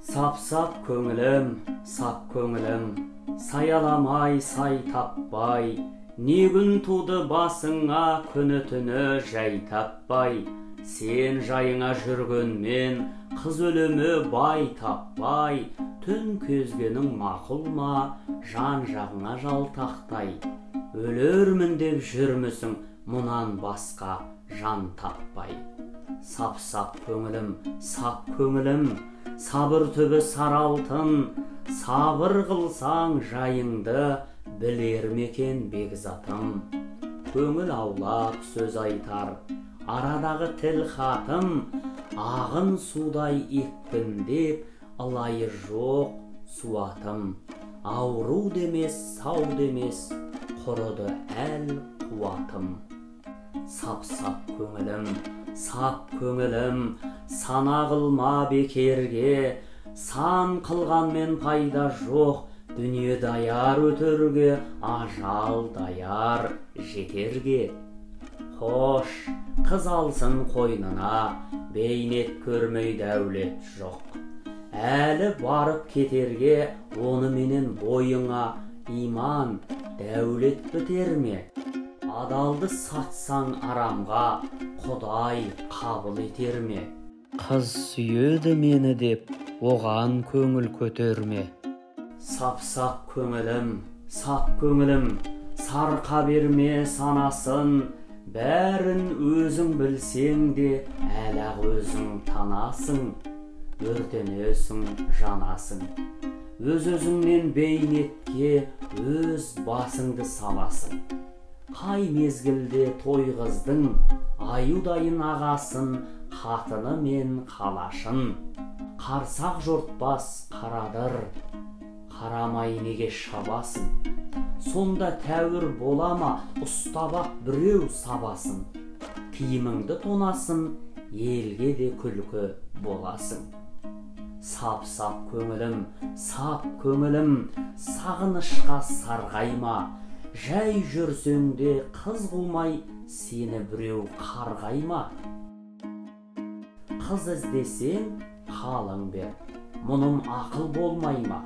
Сап-сап көңілім, саяламай, сай таппай, не күн туды басыңа, күні түні жай таппай, сен жайыңа жүргенмен, қыз өлімі бай таппай, түн кезгенің мақұл ма, жан жағыңа жалтақтай, өлермін деп жүрмісің, мұнан басқа жан таппай. Сап-сап көңілім, сабыр түбі саралтын, сабыр қылсаң жайыңды, білер мекен бекзатым. Көңіл аулап сөз айтар, арадағы тіл хатым, ағын судай екпіндеп, ылайы жоқ суатым. Ауру демес, сау демес, құрыды әл қуатым. Сап-сап көңілім, сана қылма бекерге, сан қылғанмен пайда жоқ, дүние даяр өтерге, ажал даяр жетерге. Хош, қыз алсын қойнына, бейнет көрмей дәулет жоқ. Әлі барып кетерге, оны менен бойыңа иман, дәулет бітер ме? Адалды сатсаң арамға, Құдай қабыл етер ме? Қыз сүйеді мені деп, оған көңіл көтерме. Сап-сап көңілім, сарқа берме санасын, бәрін өзің білсең де, әлі-ақ өзің танасың, өртенесің, жанасың. Өз-өзіңнен бейнетке өз басыңды саласың. Қай мезгілде тойғыздың, аюдайын ағасын, қатыны мен қалашын. Қарсақ жортпас қарадыр, қарамай неге шабасың. Сонда тәуір болама, ұстабақ біреу сабасын. Киіміңді тонасын, елге де күлкі боласың. Сап-сап көңілім, сағынышқа сарғайма. Жай жүрсеңде қыз қумай, сені біреу қарғайма. Қыз іздесең қалың бер, мұным ақыл болмай ма?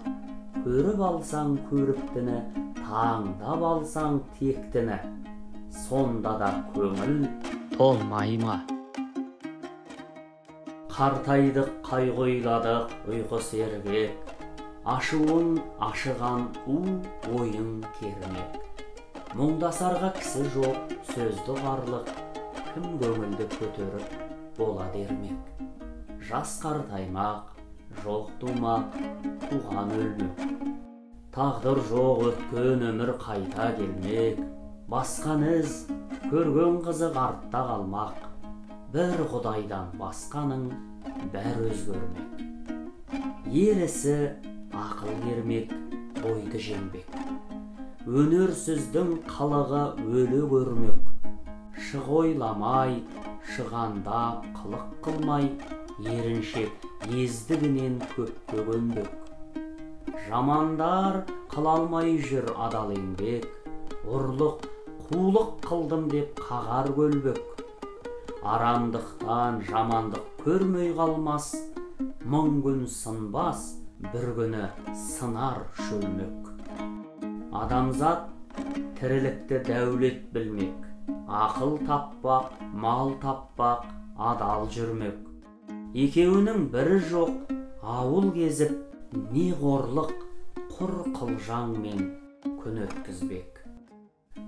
Көріп алсаң көріктіні, таңдап алсаң тектіні, сонда да көңіл толмай ма? Қартайдық, қайғойладық, ұйқы сергек, ашуын ашыған ойын кермек. Мұңдасарға кісі жоқ, сөзді қарлық, кім көңілді көтеріп бола дермек. Жас қартаймақ, жоқ тумақ, туған өлмек. Тағдыр жоқ, өткен өмір қайта келмек. Басқан із, көрген қызық артта қалмақ. Бір Құдайдан басқаның бәр өзгермек. Ерісі ақыл бермек, бойды жеңбек. Өнерсіздің қылығы өлі көрмек. Шық ойламай, шығандап қылық қылмай, еріншек ездігінен көпке көнбек. Жамандар қылалмай жүр адал еңбек, ұрлық, қулық қылдым деп қағар көлбек. Арамдықтан жамандық көрмей қалмас, мың күн сынбас, бір күні сынар шөлмек. Адамзат тірілікті дәулет білмек, ақыл таппақ, мал таппақ, адал жүрмек. Екеуінің бірі жоқ, ауыл кезіп, не қорлық, құр қылжаңмен күн өткізбек.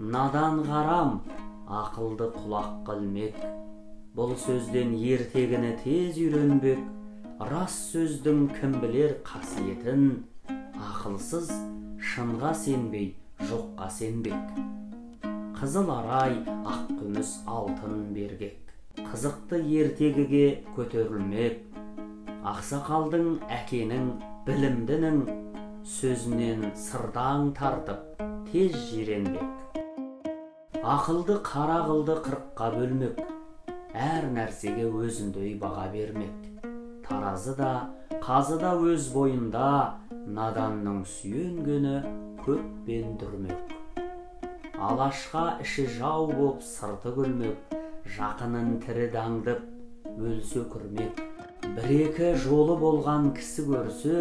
Надан қарам, ақылды құлақ қылмек, бұл сөзден ертегіні тез үйренбек. Рас сөздің кім білер қасиетін, ақылсыз шынға сенбей, жоққа сенбек. Қызыл арай, ақ күміс алтын бергек. Қызықты ертегіге көтерілмек. Ақсақалдың, әкенің, білімдінің сөзінен сырдаң тартып, тез жиренбек. Ақылды қара қылды қырыққа бөлмек. Әр нәрсеге өзіндей баға бермек. Таразы да, қазы да өз бойында, наданның сүйенгені көппен дүрмек. Алашқа іші жау боп сырты күлмек, жақынын тірі даңдып, өлсе күрмек. бір-екі жолы болған кісі көрсе,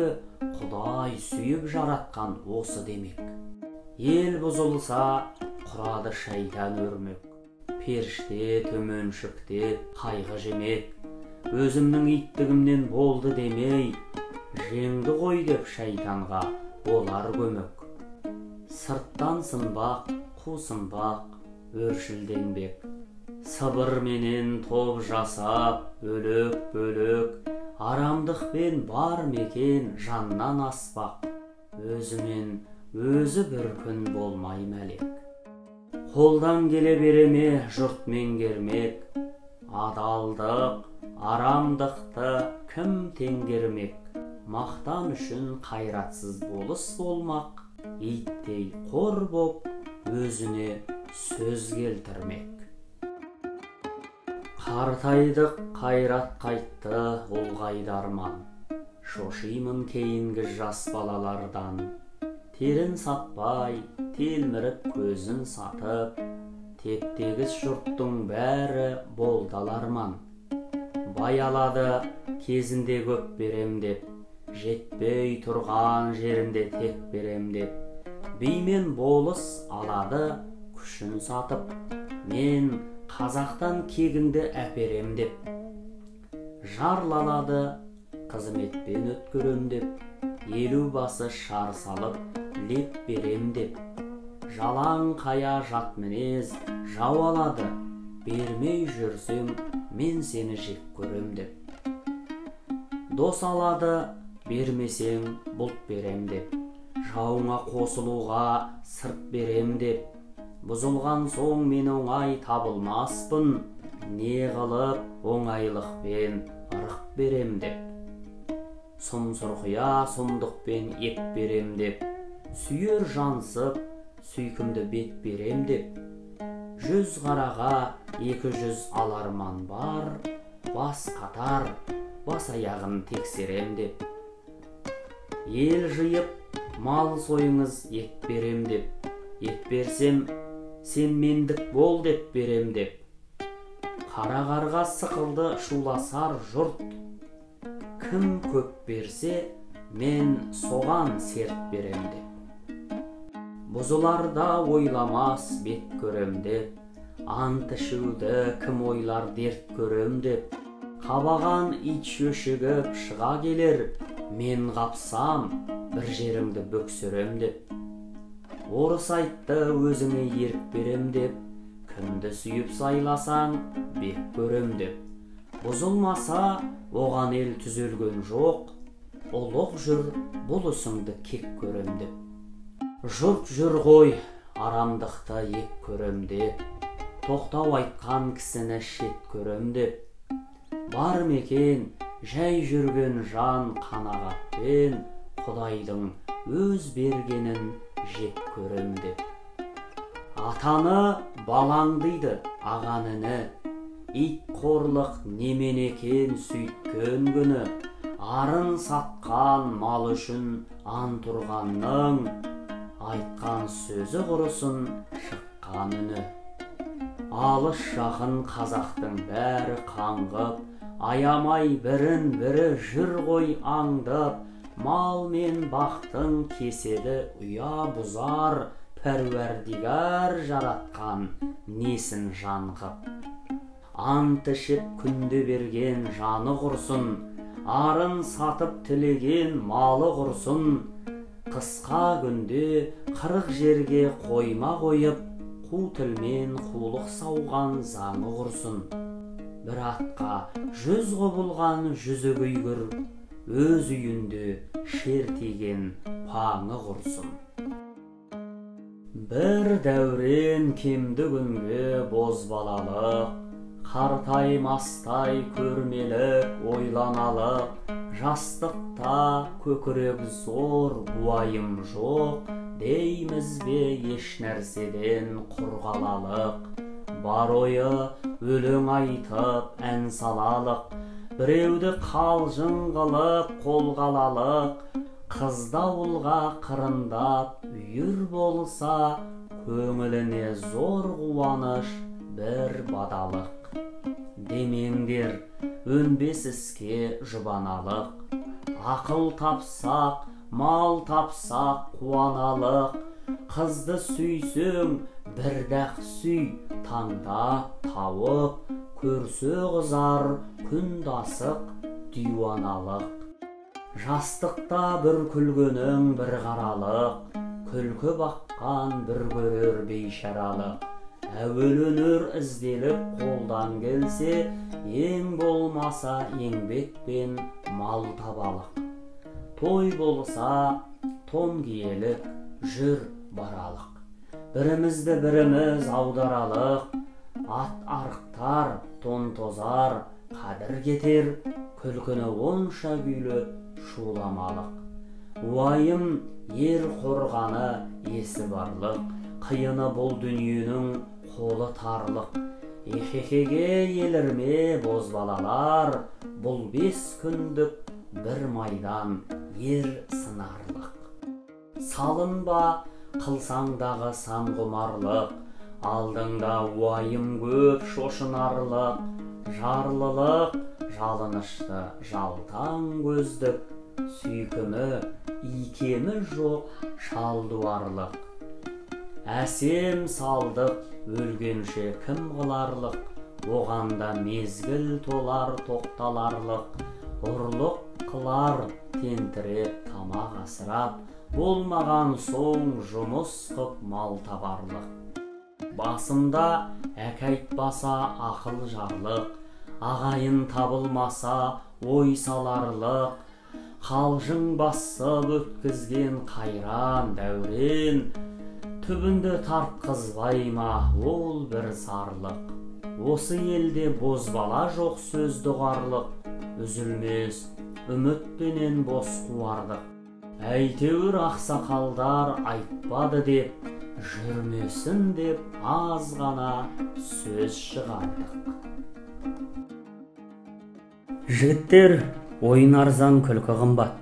Құдай сүйіп жаратқан осы демек. Ел бұзылса, құрады шайтан өрмек. Періште төменшікте қайғы жемек. Өзімнің иттігімнен болды демей, жеңді ғой деп шайтанға олар көмек. Сырттан сынбақ, қусынбақ, өршілденбек. Сыбыр менен топ жасап, өлік-бөлік, арамдықпен бар мекен жаннан аспақ. Өзімен өзі бір күн болмай мәлек. Қолдан келе береме жұрт меңгермек. Адалдық, арамдықты кім теңгермек? Мақтан үшін қайратсыз болыс болмақ. Иттей қор боп өзіне сөз келтірмек. Қартайдық, қайрат қайтты, ұлғайды арман. Шошимын кейінгі жас балалардан. Терін сатпай, телміріп көзін сатып, теп-тегіс жұрттың бәрі болды аларман. Баялады кезінде көп берем деп, жетпей тұрған жерінде тек берем деп, беймен болыс алады күшін сатып, мен қазақтан кегіңді әперем деп. Жарланады қызметпен өткөрем деп, елу басы шар салып леп берем деп. Жалаң қая жат мінез жау алады, бермей жүрсем мен сені жек көрем деп. Дос алады, бермесең бұлт берем деп, жауыңа қосылуға сырт берем деп. Бұзылған соң мен оңай табылмаспын, не қылып оңайлықпен ырық берем деп. Сұм сұрқия сұмдықпен ет берем деп, сүйер жансып сүйкімді бет берем деп. 100 қараға 200 аларман бар, бас қатар бас аяғын тексерем деп. Ел жиып мал сойыңыз ет берем деп, ет берсем сен мендік бол деп берем деп. Қара қарға сықылды шуласар жұрт, кім көп берсе мен соған серт берем деп. Бұзыларда ойламас бет көрем деп, ант ішуді кім ойлар дерт көрем деп. Қабаған ит шөшігіп шыға келер, мен қапсам бір жеріңді бөксірем деп. Орыс айтты өзіңе ерік берем деп, кімді сүйіп сайласаң бек көрем деп. Бұзылмаса оған ел түзелген жоқ, ұлық жүр бұл ісіңді кек көрем деп. Жұрт жүр ғой арамдықты ек көрем деп, тоқтау айтқан кісіні шет көрем деп. Бар мекен жай жүрген жан қанағатпен, Құдайдың өз бергенін жек көрем деп. Атаны балаңдайды ағаныны, ит қорлық немен екен сөйткен күні. Арын сатқан мал үшін ан тұрғанның, айтқан сөзі құрысын шыққан үні. Алыс жақын қазақтың бәрі қаңғып, аямай бірін бірі жүр ғой аңдып. Мал мен бақтың кеседі ұя бұзар, пәруәрдигар жаратқан несін жанғып. Ант ішіп күнде берген жаны құрсын, арын сатып тілеген малы құрсын. Қысқа күнде 40 жерге қойма қойып, қу тілмен қулық сауған заңы құрсын. Бір атқа 100 құбылған 100 күйгір, өз үйінде шер тиген паңы құрсын. Бір дәурен кемді күнге бозбалалық, қартаймастай көрмелік ойланалық. Жастықта көкірек зор уайым жоқ, дейміз бе еш нәрседен құрғалалық. Бар ойы өлең айтып ән салалық, біреуді қалжың қылып қолғалалық. Қызды ауылға қырындап үйір болса, көңіліне зор қуаныш бір бадалық. демеңдер, өнбес іске жұбаналық. Ақыл тапсақ, мал тапсақ қуаналық. Қызды сүйсең, бірдақ сүй, таңда тауып, көрсе қызар күндасық диваналық. Жастықта бір күлгенің бір қаралық, күлкі баққан бір көрер бейшаралық. Әуеленер ізделіп қолдан келсе, ең болмаса еңбекпен мал табалық. Той болса, тон киелік, жүр баралық. Бірімізді біріміз аударалық, ат арықтар, тон тозар, қадір кетер, күлкіні онша күйлі шуламалық. Уайым ер қорғаны есі барлық, қиыны бұл дүниенің қолы тарлық. Ехекеге елірме бозбалалар, бұл 5 күндік бір майдан ер сынарлық. Салынба қылсаңдағы сан құмарлық, алдыңда уайым көп шошынарлық. Жарлылық жалынышты жалтаң көздік, сүйкімі икемі жоқ шалдуарлық. Әсем салдық өлгенше кім қыларлық, оғанда мезгіл толар тоқталарлық. Ұрлық қылар тентіреп тамақ асырап, болмаған соң жұмыс қып мал табарлық. Басымда әк айтпаса ақыл жарлық, ағайын табылмаса ой саларлық. Қалжың басып өткізген қайран дәурен, түбінде тартқызбай ма ол бір сарлық. Осы елде бозбала жоқ сөзді қарлық, үзілмес үмітпенен бос қуардық. Әйтеуір ақсақалдар айтпады деп, жүрмесін деп аз ғана сөз шығардық. Жігіттер, ойын арзан күлкі қымбат.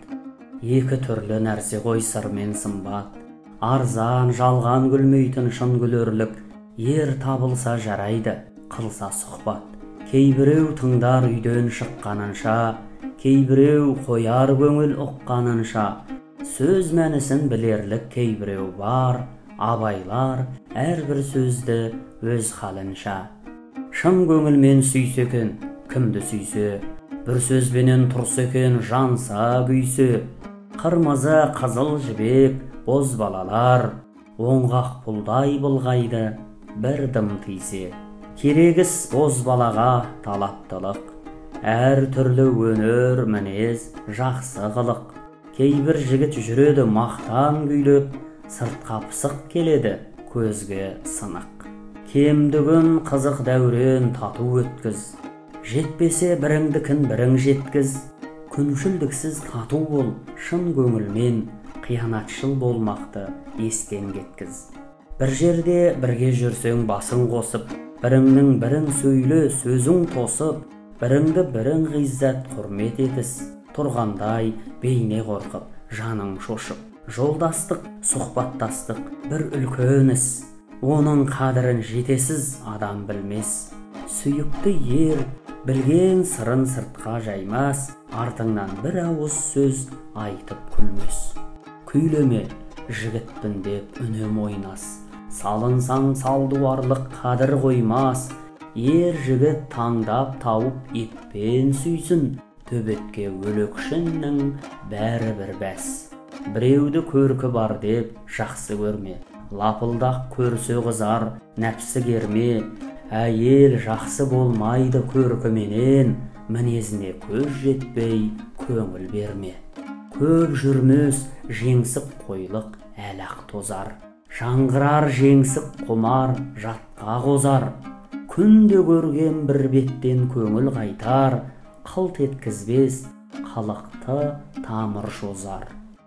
Екі түрлі нәрсе ғой сыр мен сымбат. Арзан, жалған күлмейтін шын күлерлік. Ер табылса жарайды, қылса сұхбат. Кейбіреу тыңдар үйден шыққанынша, кейбіреу қояр көңіл ұққанынша. Сөз мәнісін білерлік кейбіреу бар, абайлар әрбір сөзді өз халынша. Шын көңілмен сүйсе екен, кімді сүйсе, бір сөзбенен тұрса екен жанса күйсе. Қырмызы қызыл жібек бозбалалар, оңғақ пұлдай былғайды бір дым тисе. Керегіс бозбалаға талаптылық, әр түрлі өнер мінез жақсы қылық. Кейбір жігіт жүреді мақтан күйлеп, сыртқа пысық келеді көзге сынық. Кемдігін қызық дәурен тату өткіз, жетпесе біріңдікін бірің жеткіз. Күншілдіксіз тату бол, шын көңілмен қиянатшыл болмақты естен кеткіз. Бір жерде бірге жүрсең басың қосып, біріңнің бірің сөйле сөзің тосып, біріңді бірің ғиззат құрмет етіс. Тұрғандай бейне қорқып, жаның шошып. Жолдастық, сұхбаттастық бір үлкен іс, оның қадірін жетесіз адам білмес. Сүйікті ер білген сырын сыртқа жаймас, артыңнан бір ауыз сөз айтып күлмес. Күйлеме, жігітпін деп үнем ойнас, салынсаң салдуарлық қадір қоймас. Ер жігіт таңдап тауып еппен сүйсін, төбетке өлөкшіннің бәрі бір бәс. Біреуді көркі бар деп жақсы көрме, лапылдақ көрсе қызар нәпсі керме. Әйел жақсы болмайды көркіменен, мінезіне көз жетпей көңіл берме. Көп жүрмес жеңсіп қойлық әлақ тозар, жаңғырар жеңсіп құмар жатқа қозар. Күнде көрген бір беттен көңіл қайтар, қылт еткізбес қалықты тамыр жозар.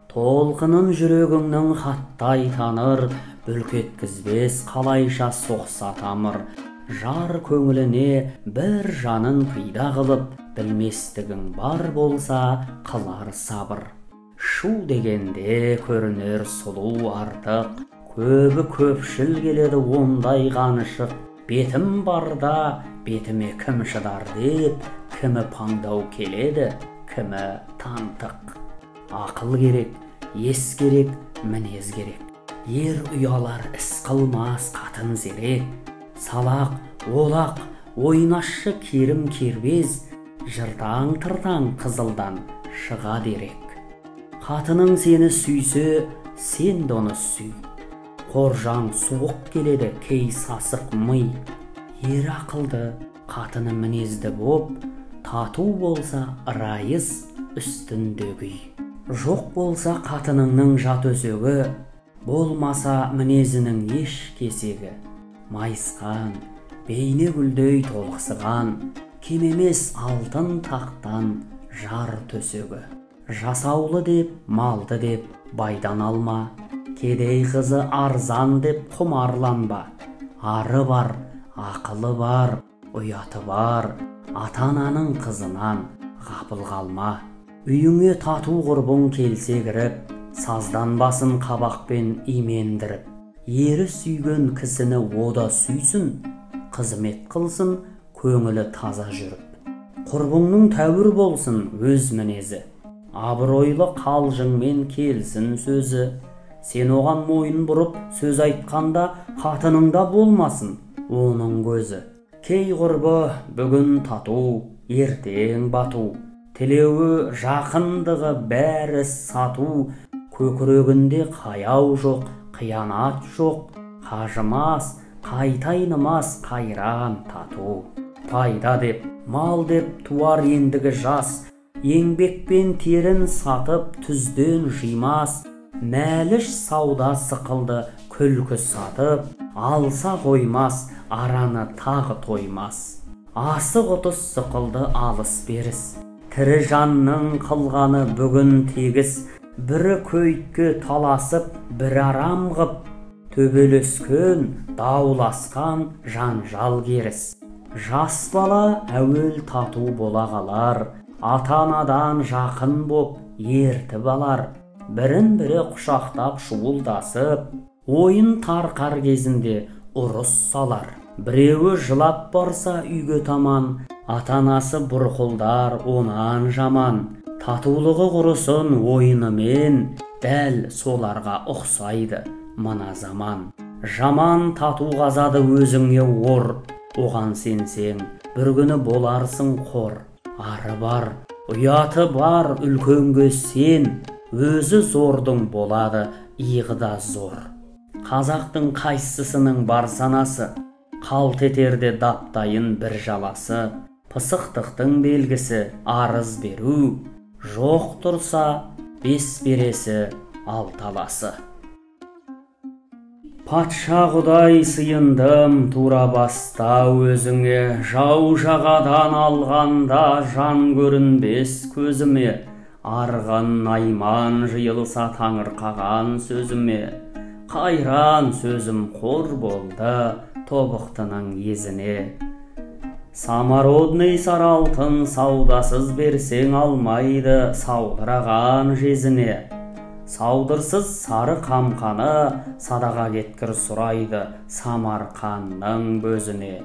Толқынын жүрегіңнің хаттай таныр, бүлк еткізбес қалайша соқса тамыр. Жар көңіліне бір жанын пида қылып, білместігің бар болса қылар сабыр. Шу дегенде көрінер сұлу артық, көбі көпшіл келеді ондай қанышық. бетім барда бетіме кім шыдар деп, кімі паңдау келеді, кімі тантық. Ақыл керек, ес керек, мінез керек. Ер ұялар іс қылмас қатын зерек, салақ, олақ, ойнашы керім кербез, жыртаң-тыртаң қызылдан шыға дерек. Қатының сені сүйсе, сен де оны сүй. Қоржаң суық келеді, кей сасық мый. Ер ақылды, қатыны мінезді боп, тату болса райыз үстіндегі. Жоқ болса қатыныңның жат өсегі, болмаса мінезінің еш кесегі. Майысқан, бейне гүлдей толықсыған, кем емес алтын тақтан жар төсегі. Жасаулы деп, малды деп, байдан алма, кедей қызы арзан деп құмарланба. Ары бар, ақылы бар, ұяты бар, ата-ананың қызынан ғапыл қалма. Үйіңе тату құрбың келсе кіріп, сазданбасын қабақпен имендіріп. Ері сүйген кісіні ода сүйсін, қызмет қылсын, көңілі таза жүріп. Құрбыңның тәуір болсын өз мінезі, абыройлы қалжыңмен келсін сөзі. Сен оған мойын бұрып сөз айтқанда, қатыныңда болмасын оның көзі. Кей құрбы бүгін тату, ертең бату, тілеуі жақындығы бәрі сату. Көкірегінде қаяу жоқ, қиянат жоқ, қажымас, қайтайнымас қайран тату. Пайда деп, мал деп туар ендігі жас, еңбекпен терін сатып түзден жимас. Мәліш сауда сықылды күлкі сатып, алса қоймас, араны тағы тоймас. Асық ұтыс сықылды алыс беріс, тірі жанның қылғаны бүгін тегіс. Бірі көйтке таласып, бір арам ғып, төбелескен, дауласқан жанжал керіс. Жас бала әуел тату бола қалар, ата-анадан жақын боп ертіп алар. Бірін-бірі құшақтап шуылдасып, ойын тарқар кезінде ұрыс салар. Біреуі жылап барса үйге таман, ата-анасы бұрқылдар онан жаман. Татулығы құрысын ойынымен, дәл соларға ұқсайды мына заман. Жаман тату қазады өзіңе ор, оған сенсең, бір күні боларсың қор. Ары бар, ұяты бар үлкенге сен, өзі зордың болады иғыда зор. Қазақтың қайсысының бар санасы, қалт етерде даптайын бір жаласы. Пысықтықтың белгісі арыз беру, жоқ тұрса бес бересі алталасы. Патша құдай сыйындым тура баста өзіңе, жау жағадан алғанда жан көрінбес көзіме. Арғын найман жиылса таңырқаған сөзіме, қайран сөзім қор болды тобықтының езіне. Самародный саралтын саудасыз берсең алмайды саудыраған жезіне. Саудырсыз сары қамқаны садаға кеткір сұрайды Самарқанның бөзіне.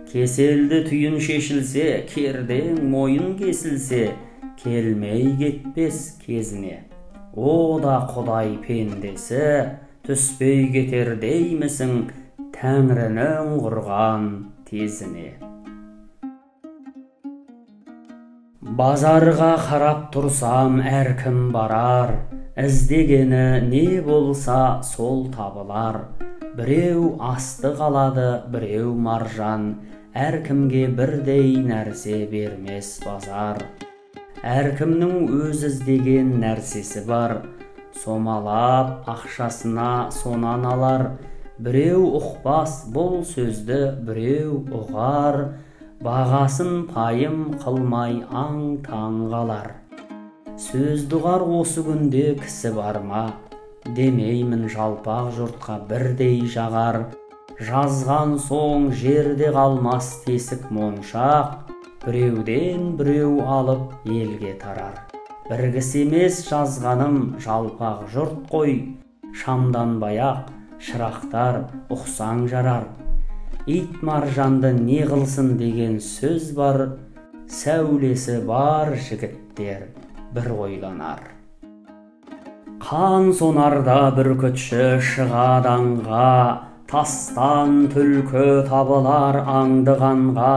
Кеселді түйін шешілсе, кердең мойын кесілсе, келмей кетпес кезіне. О да құдай пендесі, түспей кетер деймісің Тәңірінің құрған тезіне. Базарға қарап тұрсам әркім барар, іздегені не болса сол табылар. Біреу асты қалады, біреу маржан, әркімге бірдей нәрсе бермес базар. Әркімнің өз іздеген нәрсесі бар, сомалап ақшасына сонан алар. Біреу ұқпас бұл сөзді, біреу ұғар, бағасын пайым қылмай аң-таң қалар. Сөзді ұғар осы күнде кісі бар ма? Демеймін жалпақ жұртқа бірдей жағар. Жазған соң жерде қалмас тесік моншақ, біреуден біреу алып елге тарар. Біргісі емес жазғаным жалпақ жұрт қой, шамданбай-ақ шырақтар ұқсаң жарар. ит маржанды не қылсын деген сөз бар. Сәулесі бар жігіттер бір ойланар. Қан сонарда бүркітші шығады аңға, тастан түлкі табылар аңдығанға.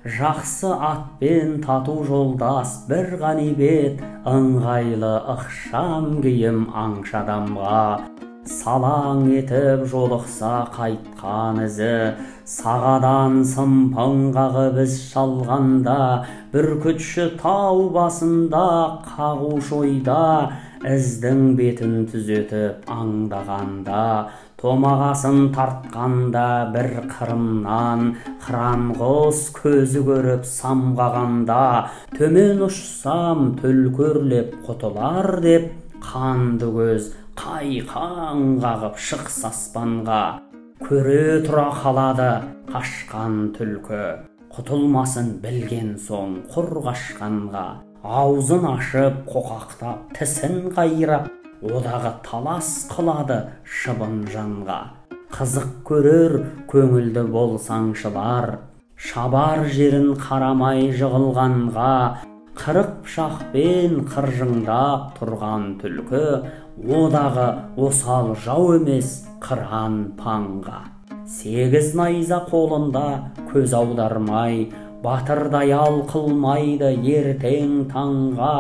Жақсы атпен тату жолдас бір ғанибет, ыңғайлы ықшам киім аңшы адамға. Салаң етіп жолықса қайтқан ізі, сағадан сымпың қағып із шалғанда, бүркітші тау басында қағуш ойда, іздің бетін түзетіп аңдағанда, томағасын тартқанда бір қырымнан, қыран құс көзі көріп самғағанда, төмен ұшсам түлкөрлеп құтылар деп, қанды көз қайқаң қағып шықса аспанға. Көре тұра қалады қашқан түлкі, құтылмасын білген соң құр қашқанға. Аузын ашып қоқақтап тісін қайрап, одағы талас қылады шыбын жанға. Қызық көрер көңілді болсаңшылар, шабар жерін қарамай жығылғанға. Қырық пышақпен қыржыңдап тұрған түлкі, одағы осал жау емес қыран паңға. Сегіз найза қолында көз аудармай, батырдай ал қылмайды ертең таңға.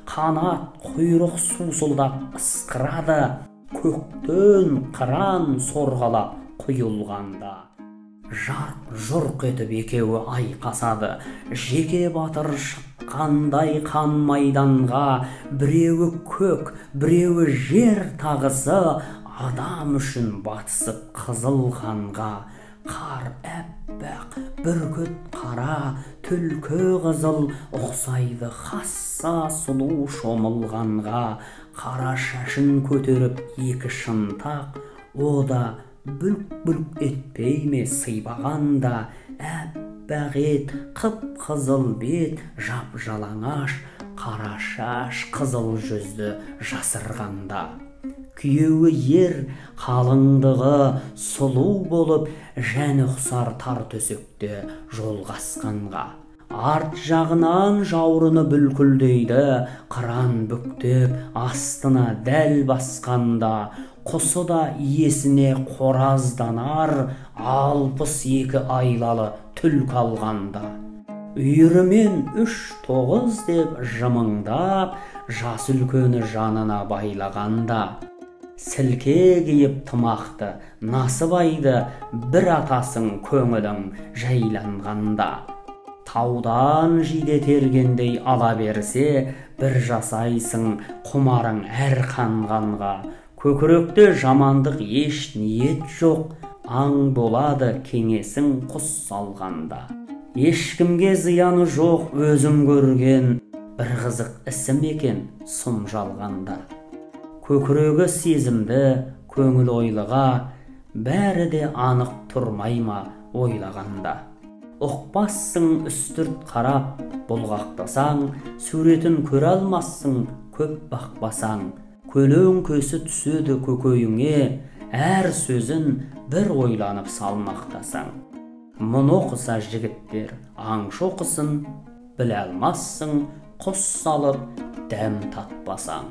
Қанат құйрық сусылдап ысқырады, көктен қыран сорғалап құйылғанда. Жарқ-жұрқ етіп екеуі айқасады, жеке батыр шыққандай қан майданға. Біреуі көк, біреуі жер тағысы, адам үшін батысып қызыл қанға. Қар әппақ, бүркіт қара, түлкі қызыл, ұқсайды хасса сұлу шомылғанға. Қара шашын көтеріп екі шынтақ, ода бүлк-бүлк етпей ме сыйбағанда. Әппақ ет, қып-қызыл бет, жап-жалаңаш, қара шаш қызыл жүзді жасырғанда. Күйеуі ер, қалыңдығы сұлу болып, жән ұқсар тар төсекте жолғасқанға. Арт жағынан жаурыны бүлкілдейді, қыран бүктеп астына дәл басқанда. Құсы да иесіне қоразданар, 62 айлалы түлкі алғанда. Үйірімен 3-9 деп жымыңдап, жас үлкені жанына байлағанда. Сілке киіп тымақты, насыбайды бір атасың көңілің жайланғанда. Таудан жиде тергендей ала берсе, бір жасайсың құмарың әр қанғанға. Көкіректе жамандық еш ниет жоқ, аң болады кеңесің құс салғанда. Ешкімге зияны жоқ өзім көрген, бір қызық ісім екен сұм жалғанда. Көкірегі сезімді, көңіл ойлыға, бәрі де анық тұрмай ма ойлағанда. Ұқпассың үстірт қарап, бұлғақтасаң, суретін көре алмассың көп бақпасаң. Көлең көсі түседі көкөйіңе, әр сөзін бір ойланып салмақтасаң. Мұны оқыса жігіттер аңшы оқысын, біле алмассың құс салып дәм татпасаң.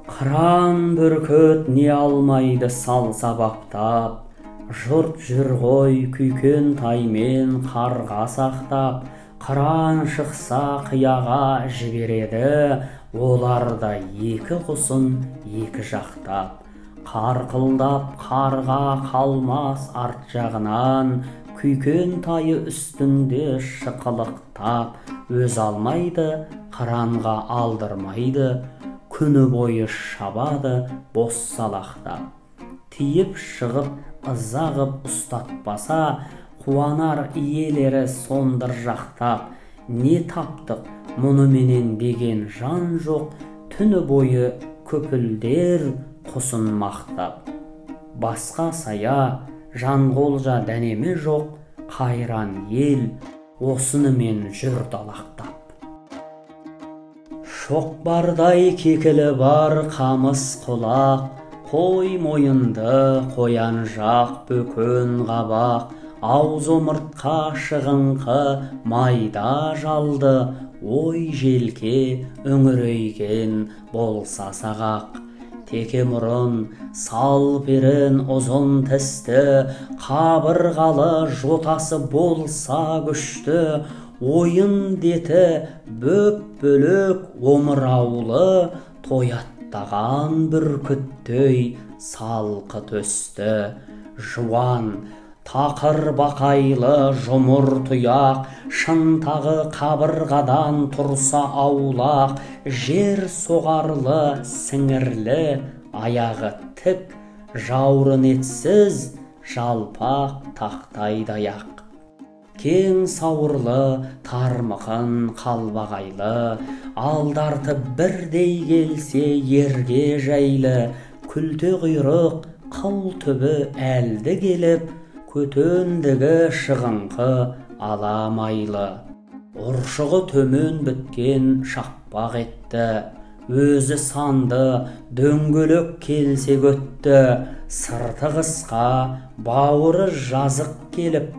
Қыран бүркіт не алмайды салса баптап, жұрт жүр ғой күйкен таймен қарға сақтап. Қыран шықса қияға жібереді, оларда екі құсын екі жақтап. Қарқылдап қарға қалмас арт жағынан, күйкен тайы үстінде шықылықтап. Өз алмайды, қыранға алдырмайды, күні бойы шабады бос салақтап. Тиіп шығып ызағып ұстатпаса, қуанар иелері сондыр жақтап. Не таптық мұныменен деген жан жоқ, түні бойы көпілдер құсын мақтап. Басқа сая жанғолжа дәнеме жоқ, қайран ел осынымен жүр далақтап. Шоқбардай кекілі бар қамыс құлақ, Қой мойынды, қоян жақ, бөкен қабақ, ауыз омыртқа шығыңқы, майда жалды, ой желке үңірейген болса сағақ. Теке мұрын, сал перін, ұзын тісті, қабырғалы жотасы болса күшті, ойын деті бөп бөлік омыраулы, тояттаған бүркіттей салқы төсті. Жуан, тақыр бақайлы жұмыр тұяқ, шынтағы қабырғадан тұрса аулақ, жер соғарлы сіңірлі, аяғы тік, жаурын етсіз, жалпақ тақтайдаяқ. Кең сауырлы, тармықын қалбағайлы, алдарды бірдей келсе ерге жайлы, күлте құйрық, қыл түбі әлді келіп, көтендігі шығыңқы аламайлы. Ұршығы төмен біткен шақпақ етті, өзі санды, дөңгелек келсе көтті, сырты қысқа, бауыры жазық келіп,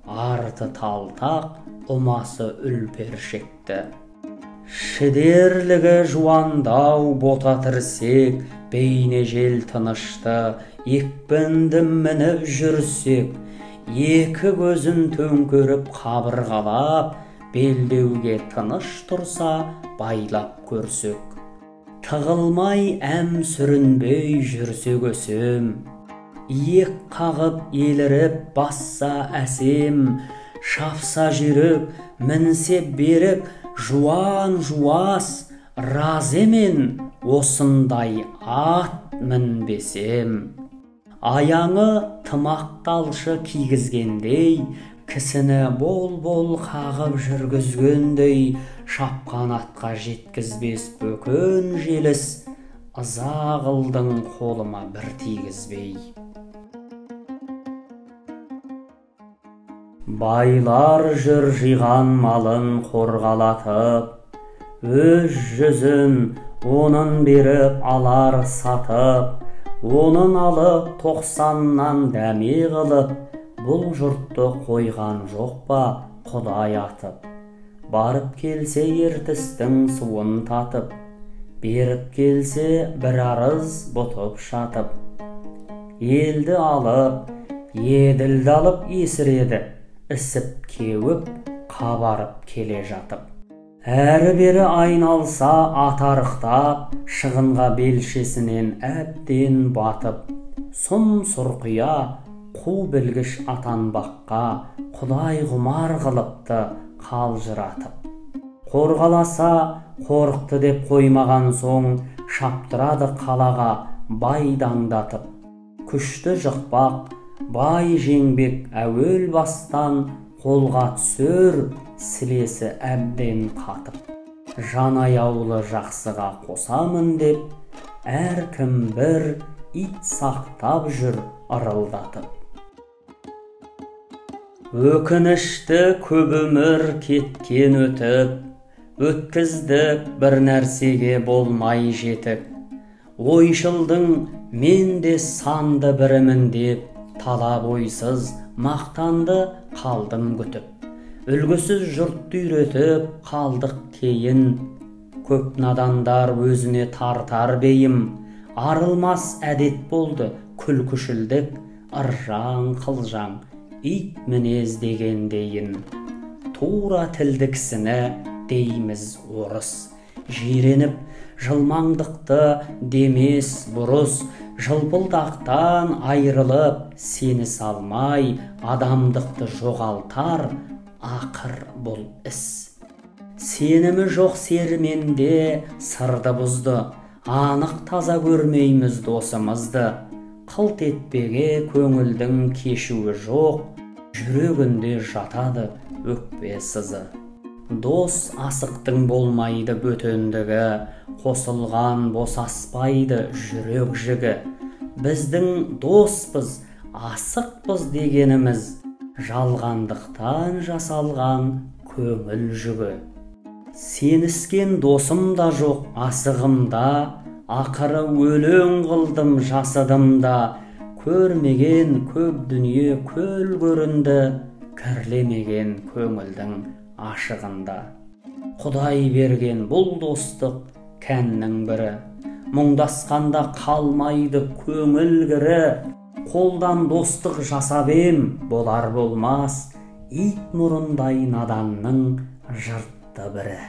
арты талтақ, ұмасы үлпершекті. Шідерлігі жуандау бота тірсек, бейне жел тынышты, екпінді мініп жүрсек, екі көзін төңкеріп қабырғалап, белдеуге тыныш тұрса байлап көрсек. Тығылмай әм сүрінбей жүрсе көсем, иек қағып еліріп басса әсем, шапса жүйрік, мінсе берік, жуан жуас, раземен осындай ат мінбесем. Аяңы тымақталшы кигізгендей, кісіні бол-бол қағып жүргізгендей, шапқан атқа жеткізбес бөкен желіс, ыза қылдың қолыма бір тигізбей. Байлар жүр жиған малын қорғалатып, өз жүзін оның беріп алар сатып, оның алып 90-нан дәме қылып, бұл жұртты қойған жоқ па Құдай атып. Барып келсе ертістің суын татып, беріп келсе бір арыз бұтып шатып. Елді алып, еділді алып есіреді, ісіп кеуіп, қабарып келе жатып. Әрі-бері айналса атарықтап, шығынға белшесінен әбден батып, сұм сұрқия, қу білгіш атанбаққа Құдай ғұмар қылыпты қалжыратып. Қорғаласа қорықты деп қоймаған соң, шаптырады қалаға байдаңдатып. Күшті жықпақ, бай жеңбек әуел бастан, қолға түсір сілесі әбден қатып. Жан аяулы жақсыға қосамын деп, әркім бір ит сақтап жүр ырылдатып. Өкінішті көп өмір кеткен өтіп, өткіздік бір нәрсеге болмай жетік. Ойшылдың мен де санды бірімін деп, талап ойсыз мақтанды қалдым күтіп. Үлгісіз жұртты үйретіп қалдық кейін, көп надандар өзіне тартар бейім. Арылмас әдет болды күлкішілдік, ыржаң қылжаң, ит мінез дегендейін. Тура тілді кісіні дейміз орыс, жиреніп жылмаңдықты демес бұрыс. Жылпылдақтан айрылып сені салмай, адамдықты жоғалтар ақыр бұл іс. Сенімі жоқ серменде сырды бұзды, анық таза көрмейміз досымызды. Қылт етпеге көңілдің кешуі жоқ, жүрегінде жатады өкпе сызы. Дос асықтың болмайды бөтендігі, қосылған босаспайды жүрек жігі. Біздің доспыз, асықпыз дегеніміз, жалғандықтан жасалған көңіл жүгі. Сеніскен досым да жоқ асығымда, ақыры өлең қылдым жасыдым да, көрмеген көп дүние көл көрінді, кірлемеген көңілдің ашығында. Құдай берген бұл достық кәннің бірі, мұңдасқанда қалмайды көңіл кірі. Қолдан достық жасап ем, болар болмас, ит мұрындай наданның жыртты бірі.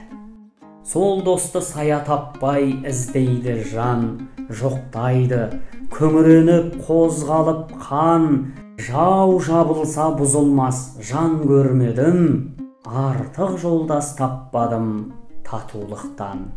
Сол досты сая таппай іздейді жан, жоқтайды, күңіреніп қозғалып қан. Жау жабылса бұзылмас жан көрмедім, артық жолдас таппадым татулықтан.